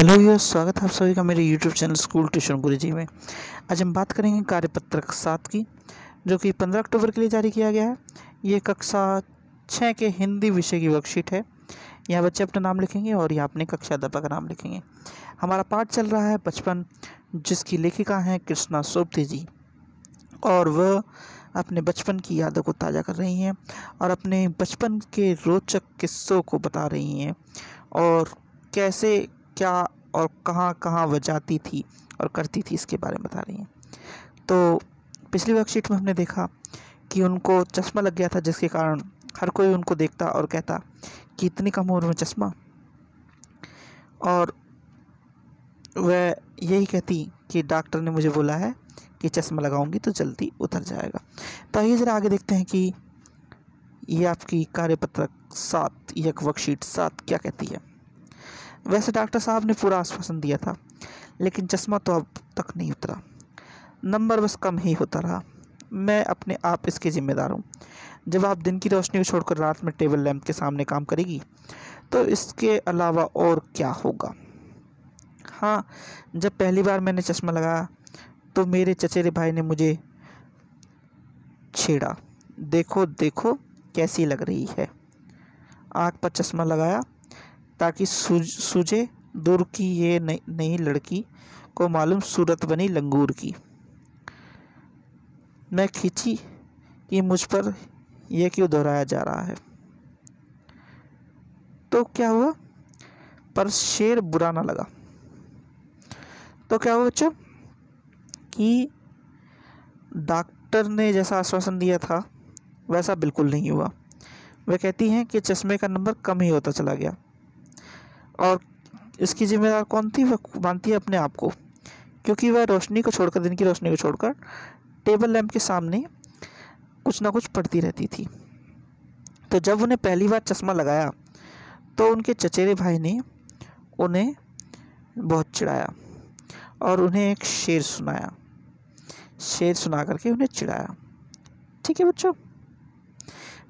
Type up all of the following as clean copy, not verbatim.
Hello viewers, स्वागत है आप सभी का मेरे यूट्यूब चैनल स्कूल ट्यूशन गुरुजी में। आज हम बात करेंगे कार्यपत्रक 7 की, जो कि 15 अक्टूबर के लिए जारी किया गया है। ये कक्षा 6 के हिंदी विषय की वर्कशीट है। यहाँ बच्चे अपना नाम लिखेंगे और यहाँ अपने कक्षा अध्यापक का नाम लिखेंगे। हमारा पाठ चल रहा है बचपन, जिसकी लेखिका हैं कृष्णा सोबती जी, और वह अपने बचपन की यादों को ताज़ा कर रही हैं और अपने बचपन के रोचक किस्सों को बता रही हैं और कैसे, क्या और कहाँ कहाँ वह जाती थी और करती थी, इसके बारे में बता रही हैं। तो पिछली वर्कशीट में हमने देखा कि उनको चश्मा लग गया था, जिसके कारण हर कोई उनको देखता और कहता कि इतनी कम उम्र में चश्मा, और वह यही कहती कि डॉक्टर ने मुझे बोला है कि चश्मा लगाऊंगी तो जल्दी उतर जाएगा। तो आइए ज़रा आगे देखते हैं कि ये आपकी कार्यपत्रक 7 या वर्कशीट 7 क्या कहती है। वैसे डॉक्टर साहब ने पूरा आश्वासन दिया था, लेकिन चश्मा तो अब तक नहीं उतरा। नंबर बस कम ही होता रहा। मैं अपने आप इसके ज़िम्मेदार हूँ। जब आप दिन की रोशनी को छोड़कर रात में टेबल लैंप के सामने काम करेगी, तो इसके अलावा और क्या होगा। हाँ, जब पहली बार मैंने चश्मा लगाया तो मेरे चचेरे भाई ने मुझे छेड़ा, देखो देखो कैसी लग रही है। आँख पर चश्मा लगाया ताकि सूझे दूर की ये नई लड़की को मालूम सूरत बनी लंगूर की। मैं खींची कि मुझ पर यह क्यों दोहराया जा रहा है। तो क्या हुआ, पर शेर बुरा ना लगा। तो क्या हुआ बच्चों कि डॉक्टर ने जैसा आश्वासन दिया था वैसा बिल्कुल नहीं हुआ। वह कहती हैं कि चश्मे का नंबर कम ही होता चला गया, और इसकी जिम्मेदार कौन थी, वह मानती है अपने आप को, क्योंकि वह रोशनी को छोड़कर, दिन की रोशनी को छोड़कर टेबल लैंप के सामने कुछ ना कुछ पढ़ती रहती थी। तो जब उन्हें पहली बार चश्मा लगाया तो उनके चचेरे भाई ने उन्हें बहुत चिढ़ाया और उन्हें एक शेर सुनाया, शेर सुना करके उन्हें चिढ़ाया। ठीक है बच्चों।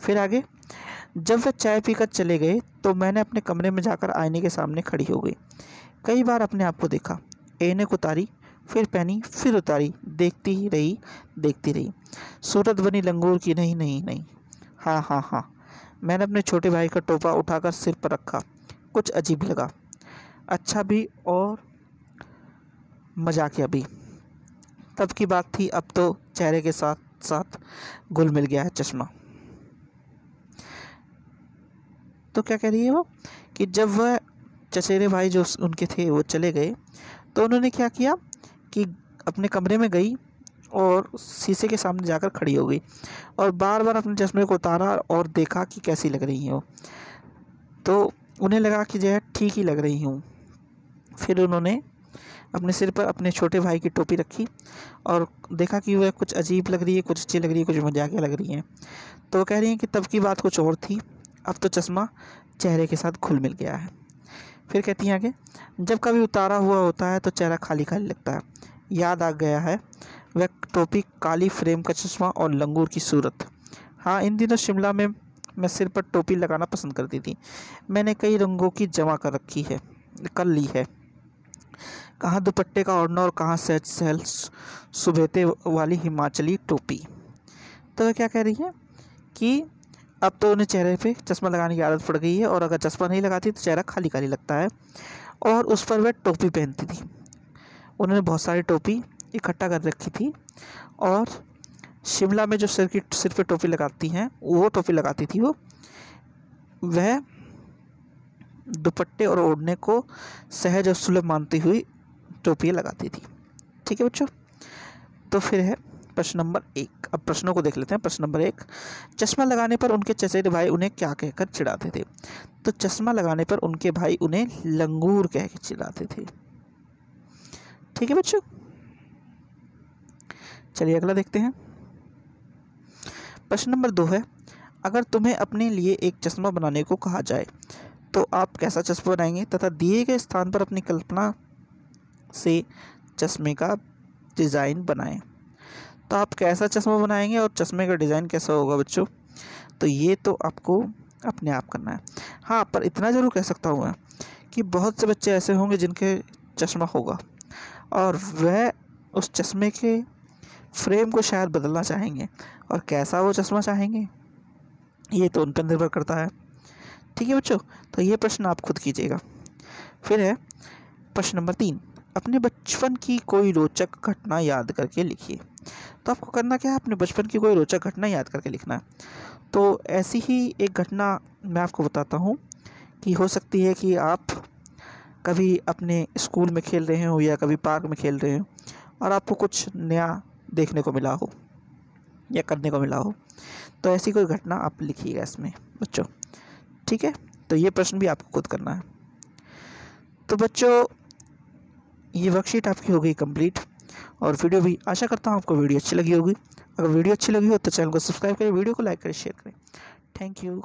फिर आगे, जब वह चाय पीकर चले गए तो मैंने अपने कमरे में जाकर आईने के सामने खड़ी हो गई। कई बार अपने आप को देखा, ऐनक उतारी, फिर पहनी, फिर उतारी, देखती ही रही, देखती रही। सूरत बनी लंगूर की, नहीं नहीं नहीं, हाँ हाँ हाँ। मैंने अपने छोटे भाई का टोपा उठाकर सिर पर रखा। कुछ अजीब लगा, अच्छा भी और मजाकिया भी। तब की बात थी, अब तो चेहरे के साथ साथ घुल मिल गया है चश्मा। तो क्या कह रही है वो कि जब वह चचेरे भाई जो उनके थे वो चले गए, तो उन्होंने क्या किया कि अपने कमरे में गई और शीशे के सामने जाकर खड़ी हो गई और बार बार अपने चश्मे को उतारा और देखा कि कैसी लग रही हो। तो उन्हें लगा कि जो है ठीक ही लग रही हूँ। फिर उन्होंने अपने सिर पर अपने छोटे भाई की टोपी रखी और देखा कि वह कुछ अजीब लग रही है, कुछ अच्छी लग रही है, कुछ मजाकिया लग रही है। तो वो कह रही हैं कि तब की बात कुछ और थी, अब तो चश्मा चेहरे के साथ घुल मिल गया है। फिर कहती हैं आगे, जब कभी उतारा हुआ होता है तो चेहरा खाली खाली लगता है। याद आ गया है वह टोपी, काली फ्रेम का चश्मा और लंगूर की सूरत। हाँ, इन दिनों शिमला में मैं सिर पर टोपी लगाना पसंद करती थी। मैंने कई रंगों की जमा कर ली है। कहाँ दुपट्टे का ओढ़ना और कहाँ सहज सहल सुबेते वाली हिमाचली टोपी। तो वह क्या कह रही है कि अब तो उन्हें चेहरे पे चश्मा लगाने की आदत पड़ गई है और अगर चश्मा नहीं लगाती तो चेहरा खाली खाली लगता है, और उस पर वह टोपी पहनती थी। उन्होंने बहुत सारी टोपी इकट्ठा कर रखी थी और शिमला में जो सिर पे टोपी लगाती हैं वो टोपी लगाती थी। वह दुपट्टे और ओढ़ने को सहज और सुलभ मानती हुई टोपियाँ लगाती थी। ठीक है बच्चों। तो फिर है प्रश्न नंबर 1। अब प्रश्नों को देख लेते हैं। प्रश्न नंबर 1, चश्मा लगाने पर उनके चचेरे भाई उन्हें क्या कहकर चिढ़ाते थे। तो चश्मा लगाने पर उनके भाई उन्हें लंगूर कह के चिढ़ाते थे। ठीक है बच्चों। चलिए अगला देखते हैं। प्रश्न नंबर 2 है, अगर तुम्हें अपने लिए एक चश्मा बनाने को कहा जाए तो आप कैसा चश्मा बनाएंगे तथा दिए गए स्थान पर अपनी कल्पना से चश्मे का डिज़ाइन बनाएं। तो आप कैसा चश्मा बनाएंगे और चश्मे का डिज़ाइन कैसा होगा बच्चों, तो ये तो आपको अपने आप करना है। हाँ, पर इतना ज़रूर कह सकता हूँ मैं कि बहुत से बच्चे ऐसे होंगे जिनके चश्मा होगा और वह उस चश्मे के फ्रेम को शायद बदलना चाहेंगे, और कैसा वो चश्मा चाहेंगे ये तो उन पर निर्भर करता है। ठीक है बच्चों, तो ये प्रश्न आप खुद कीजिएगा। फिर है प्रश्न नंबर 3, अपने बचपन की कोई रोचक घटना याद करके लिखिए। तो आपको करना क्या है, अपने बचपन की कोई रोचक घटना याद करके लिखना है। तो ऐसी ही एक घटना मैं आपको बताता हूँ कि हो सकती है कि आप कभी अपने स्कूल में खेल रहे हो या कभी पार्क में खेल रहे हो और आपको कुछ नया देखने को मिला हो या करने को मिला हो, तो ऐसी कोई घटना आप लिखिएगा इसमें बच्चों। ठीक है, तो ये प्रश्न भी आपको खुद करना है। तो बच्चों ये वर्कशीट आपकी हो गई कंप्लीट, और वीडियो भी आशा करता हूँ आपको वीडियो अच्छी लगी होगी। अगर वीडियो अच्छी लगी हो तो चैनल को सब्सक्राइब करें, वीडियो को लाइक करें, शेयर करें। Thank you.